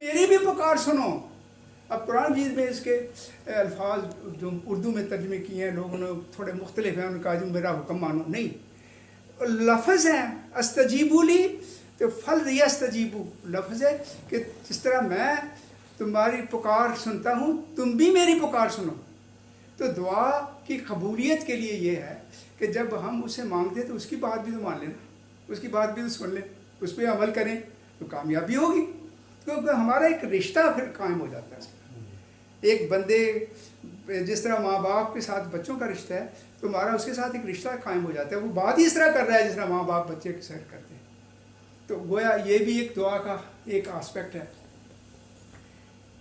میری بھی پکار سنو. اب قرآن مجید میں اس کے الفاظ جو اردو میں ترجمے کیے ہیں لوگوں نے تھوڑے مختلف ہیں. انہوں نے کہا جو میرا حکم مانو. نہیں, لفظ ہیں استجیبو لی, تو فل یستجیبو لفظ ہے کہ جس طرح میں تمہاری پکار سنتا ہوں تم بھی میری پکار سنو. تو دعا کی قبولیت کے لیے یہ ہے کہ جب ہم اسے مانگتے ہیں تو اس کی بات بھی تو مان لینا, اس کی بات بھی تو سن لیں, اس پہ عمل کریں تو کامیابی ہوگی. کیونکہ ہمارا ایک رشتہ پھر قائم ہو جاتا ہے. ایک بندے جس طرح ماں باپ کے ساتھ بچوں کا رشتہ ہے تو ہمارا اس کے ساتھ ایک رشتہ قائم ہو جاتا ہے. وہ بات ہی اس طرح کر رہا ہے جس طرح ماں باپ بچے کے ساتھ کرتے ہیں. تو گویا یہ بھی ایک دعا کا ایک آسپیکٹ ہے.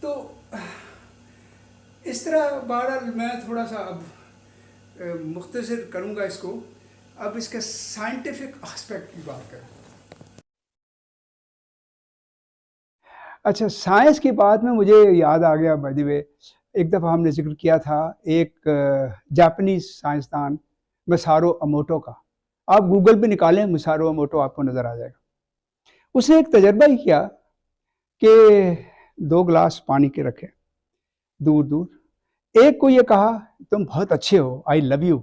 تو اس طرح بہرحال میں تھوڑا سا اب مختصر کروں گا اس کو. اب اس کے سائنٹیفک آسپیکٹ کی بات کریں. اچھا, سائنس کی بات میں مجھے یاد آ گیا بائی دی وے, ایک دفعہ ہم نے ذکر کیا تھا ایک جاپنیز سائنسدان مسارو اموٹو کا. آپ گوگل پہ نکالیں مسارو اموٹو, آپ کو نظر آ جائے گا. اس نے ایک تجربہ ہی کیا کہ 2 گلاس پانی کے رکھے دور دور. ایک کو یہ کہا تم بہت اچھے ہو, آئی لو یو,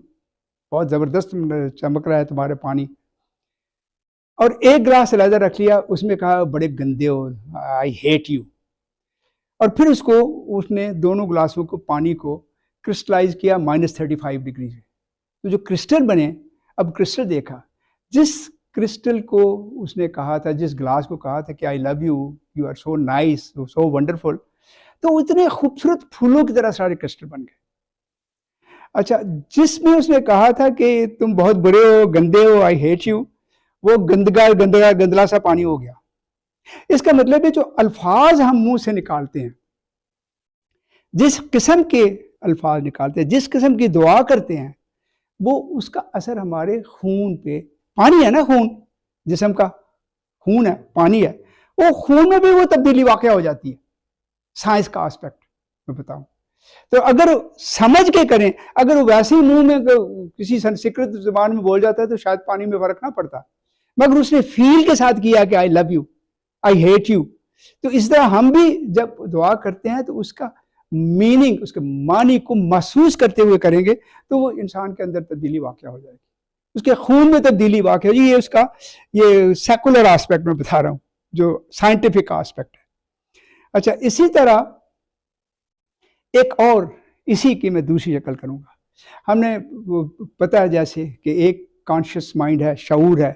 بہت زبردست چمک رہا ہے تمہارے پانی. اور ایک گلاس علیحدہ رکھ لیا, اس میں کہا بڑے گندے ہو, آئی ہیٹ یو. اور پھر اس نے دونوں گلاسوں کو پانی کو کرسٹلائز کیا -35 ڈگری سے. تو جو کرسٹل بنے, اب کرسٹل دیکھا, جس کرسٹل کو اس نے کہا تھا, جس گلاس کو کہا تھا کہ I love you, you are so nice, so wonderful, تو اتنے خوبصورت پھولوں کی طرح سارے کرسٹل بن گئے. اچھا, جس میں اس نے کہا تھا کہ تم بہت برے ہو, گندے ہو, آئی ہیٹ یو, وہ گندلا سا پانی ہو گیا. اس کا مطلب ہے جو الفاظ ہم منہ سے نکالتے ہیں, جس قسم کے الفاظ نکالتے ہیں, جس قسم کی دعا کرتے ہیں, وہ اس کا اثر ہمارے خون پہ, پانی ہے نا, خون جسم کا خون ہے, پانی ہے, وہ خون میں بھی وہ تبدیلی واقع ہو جاتی ہے. سائنس کا آسپیکٹ میں بتاؤں تو اگر سمجھ کے کریں, اگر وہ ویسے ہی منہ میں کسی سنسکرت زبان میں بول جاتا ہے تو شاید پانی میں فرق نہ پڑتا, مگر اس نے فیل کے ساتھ کیا کہ I love you, I hate you. تو اس طرح ہم بھی جب دعا کرتے ہیں تو اس کا میننگ, اس کے معنی کو محسوس کرتے ہوئے کریں گے تو وہ انسان کے اندر تبدیلی واقع ہو جائے گی, اس کے خون میں تبدیلی واقع ہو جائے گی. یہ اس کا یہ سیکولر آسپیکٹ میں بتا رہا ہوں, جو سائنٹیفک آسپیکٹ ہے. اچھا, اسی طرح ایک اور اسی کی میں دوسری شکل کروں گا. ہم نے پتہ ہے جیسے کہ ایک کانشیس مائنڈ ہے, شعور ہے,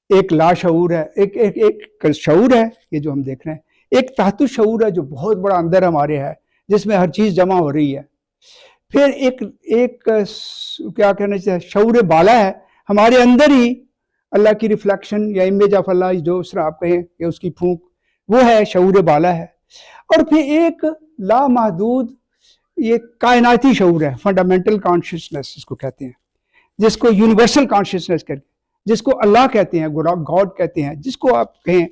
ایک لاشعور ہے, ایک شعور ہے یہ جو ہم دیکھ رہے ہیں, ایک تحت شعور ہے جو بہت بڑا اندر ہمارے ہے, جس میں ہر چیز جمع ہو رہی ہے. پھر ایک کیا کہنا چاہیے, شعور بالا ہے, ہمارے اندر ہی اللہ کی ریفلیکشن یا امیج آف اللہ, جو اس طرح آپ کہیں کہ اس کی پھونک, وہ ہے شعور بالا ہے. اور پھر ایک لامحدود یہ کائناتی شعور ہے, فنڈامنٹل کانشیسنس اس کو کہتے ہیں, جس کو یونیورسل کانشیسنس کہتے ہیں, جس کو اللہ کہتے ہیں, گاڈ کہتے ہیں, جس کو آپ کہیں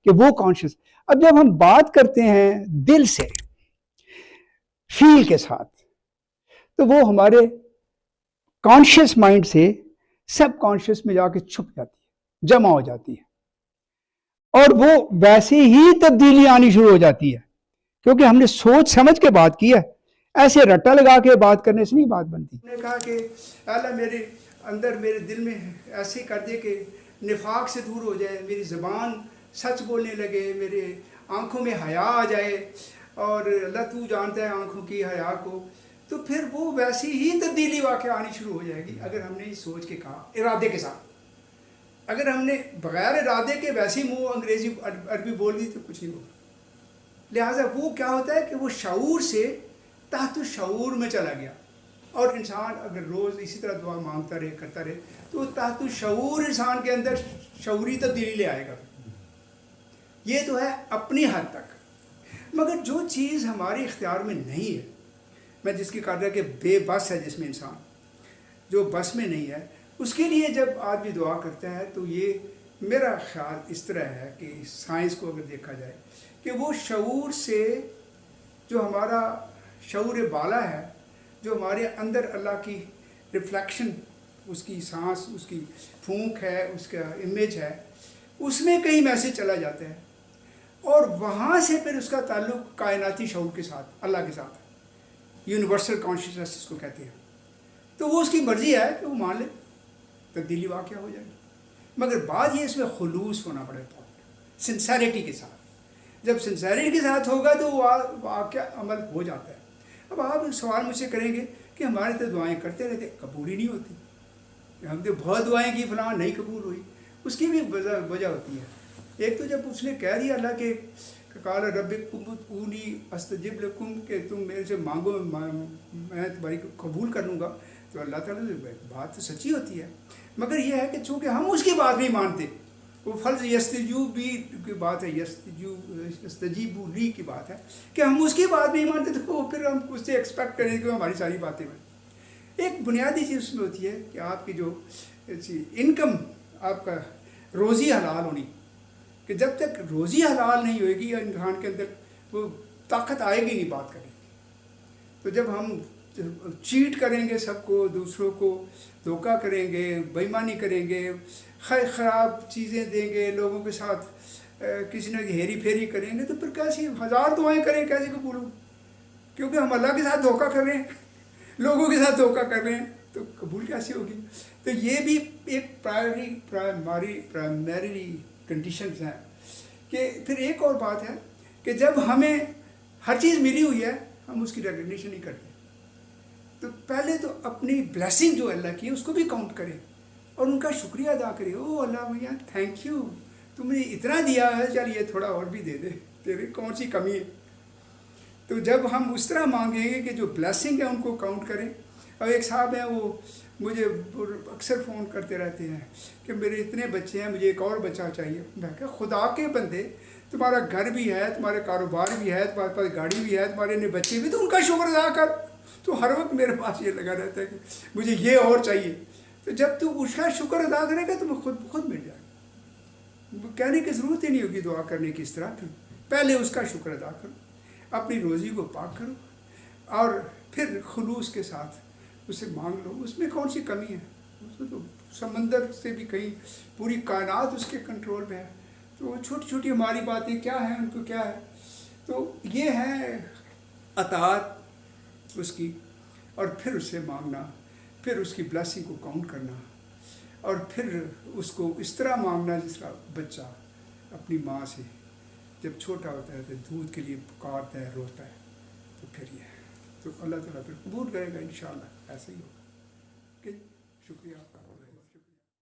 کہ وہ کانشیس. اب جب ہم بات کرتے ہیں دل سے, فیل کے ساتھ, تو وہ ہمارے کانشیس مائنڈ سے سب کانشیس میں جا کے چھپ جاتی ہے, جمع ہو جاتی ہے, اور وہ ویسے ہی تبدیلی آنی شروع ہو جاتی ہے, کیونکہ ہم نے سوچ سمجھ کے بات کی ہے. ایسے رٹا لگا کے بات کرنے سے نہیں بات بنتی. نے کہا کہ اللہ میرے اندر, میرے دل میں ایسے کر دے کہ نفاق سے دور ہو جائے, میری زبان سچ بولنے لگے, میرے آنکھوں میں حیا آ جائے, اور اللہ تو جانتا ہے آنکھوں کی حیا کو. تو پھر وہ ویسی ہی تبدیلی واقع آنی شروع ہو جائے گی اگر ہم نے سوچ کے کہا ارادے کے ساتھ. اگر ہم نے بغیر ارادے کے ویسی منہ انگریزی عربی بول دی تو کچھ نہیں ہوگا. لہٰذا وہ کیا ہوتا ہے کہ وہ شعور سے تحت شعور میں چلا گیا, اور انسان اگر روز اسی طرح دعا مانگتا رہے, کرتا رہے, تو تحت شعور انسان کے اندر شعوری تبدیلی لے آئے گا. یہ تو ہے اپنی حد تک. مگر جو چیز ہمارے اختیار میں نہیں ہے, میں جس کی کہا رہا کہ بے بس ہے, جس میں انسان جو بس میں نہیں ہے, اس کے لیے جب آدمی دعا کرتا ہے تو یہ میرا خیال اس طرح ہے کہ سائنس کو اگر دیکھا جائے کہ وہ شعور سے, جو ہمارا شعور بالا ہے, جو ہمارے اندر اللہ کی ریفلیکشن, اس کی سانس, اس کی پھونک ہے, اس کا امیج ہے, اس میں کہیں میسج چلا جاتا ہے. اور وہاں سے پھر اس کا تعلق کائناتی شعور کے ساتھ، اللہ کے ساتھ، یونیورسل کانشیسنس اس کو کہتے ہیں. تو وہ اس کی مرضی ہے کہ وہ مان لے، تبدیلی واقع ہو جائے. مگر بات یہ اس میں خلوص ہونا پڑے گا، سنسیریٹی کے ساتھ. جب سنسیریٹی کے ساتھ ہوگا تو وہ واقعہ عمل ہو جاتا ہے. اب آپ ایک سوال مجھ سے کریں گے کہ ہمارے تو دعائیں کرتے رہتے قبول ہی نہیں ہوتی. ہم نے بہت دعائیں کی، فلاں نہیں قبول ہوئی. اس کی بھی وجہ ہوتی ہے. ایک تو جب اس نے کہہ دیا اللہ کے قال ربکم ادعونی استجب لکم کہ تم میرے سے مانگو میں تمہاری قبول کر لوں گا، تو اللہ تعالیٰ سے بات تو سچی ہوتی ہے. مگر یہ ہے کہ چونکہ ہم اس کی بات نہیں مانتے، وہ فرض یستجیبوا کی بات ہے، یستجیبوا لی کی بات ہے کہ ہم اس کی بات نہیں مانتے، تو پھر ہم اس سے ایکسپیکٹ کریں کہ ہماری ساری باتیں میں. ایک بنیادی چیز اس میں ہوتی ہے کہ آپ کی جو انکم، آپ کا روزی حلال ہونی، کہ جب تک روزی حلال نہیں ہوئے گی انسان کے اندر وہ طاقت آئے گی نہیں بات کرنے کی. تو جب ہم چیٹ کریں گے سب کو، دوسروں کو دھوکہ کریں گے، بےایمانی کریں گے، خراب چیزیں دیں گے لوگوں کے ساتھ، کسی نہ ہیری پھیری کریں گے، تو پھر کیسی ہزار دعائیں کریں کیسے قبول ہوں؟ کیونکہ ہم اللہ کے ساتھ دھوکہ کر رہے ہیں، لوگوں کے ساتھ دھوکہ کر رہے ہیں، تو قبول کیسی ہوگی؟ تو یہ بھی ایک پرائمری کنڈیشنز ہیں. کہ پھر ایک اور بات ہے کہ جب ہمیں ہر چیز ملی ہوئی ہے ہم اس کی ریکگنیشن نہیں کرتے. تو پہلے تو اپنی بلیسنگ جو اللہ کی ہے اس کو بھی کاؤنٹ کریں اور ان کا شکریہ ادا کریں. او اللہ بھیا تھینک یو، تم نے اتنا دیا ہے، چل یہ تھوڑا اور بھی دے دے، تیری کون سی کمی ہے. تو جب ہم اس طرح مانگیں گے کہ جو بلیسنگ ہے ان کو کاؤنٹ کریں. اور ایک صاحب ہیں وہ مجھے اکثر فون کرتے رہتے ہیں کہ میرے اتنے بچے ہیں، مجھے ایک اور بچہ چاہیے. میں کہا خدا کے بندے، تمہارا گھر بھی ہے، تمہارا کاروبار بھی ہے، تمہارے پاس گاڑی بھی ہے، تمہارے اتنے بچے بھی، تو ان کا شکر ادا کر. تو ہر وقت میرے پاس یہ لگا رہتا ہے کہ مجھے یہ اور چاہیے. تو جب تو اس کا شکر ادا کرے گا تو خود بخود مل جائے گا. کہنے کی ضرورت ہی نہیں ہوگی دعا کرنے کی اس طرح. پہلے اس کا شکر ادا کرو، اپنی روزی کو پاک کرو، اور پھر خلوص کے ساتھ اسے مانگ لو. اس میں کون سی کمی ہے؟ تو سمندر سے بھی کہیں پوری کائنات اس کے کنٹرول میں ہے. تو چھوٹی چھوٹی ہماری باتیں کیا ہیں، ان کو کیا ہے. تو یہ ہے اطاعت اس کی، اور پھر اس سے مانگنا، پھر اس کی بلیسنگ کو کاؤنٹ کرنا، اور پھر اس کو اس طرح مانگنا جس طرح بچہ اپنی ماں سے جب چھوٹا ہوتا ہے تو دودھ کے لیے پکارتا ہے، روتا ہے. تو پھر یہ ہے، تو اللہ تعالیٰ پھر قبول کرے گا انشاءاللہ. ایسے ہی ہوگا. شکریہ آپ کا.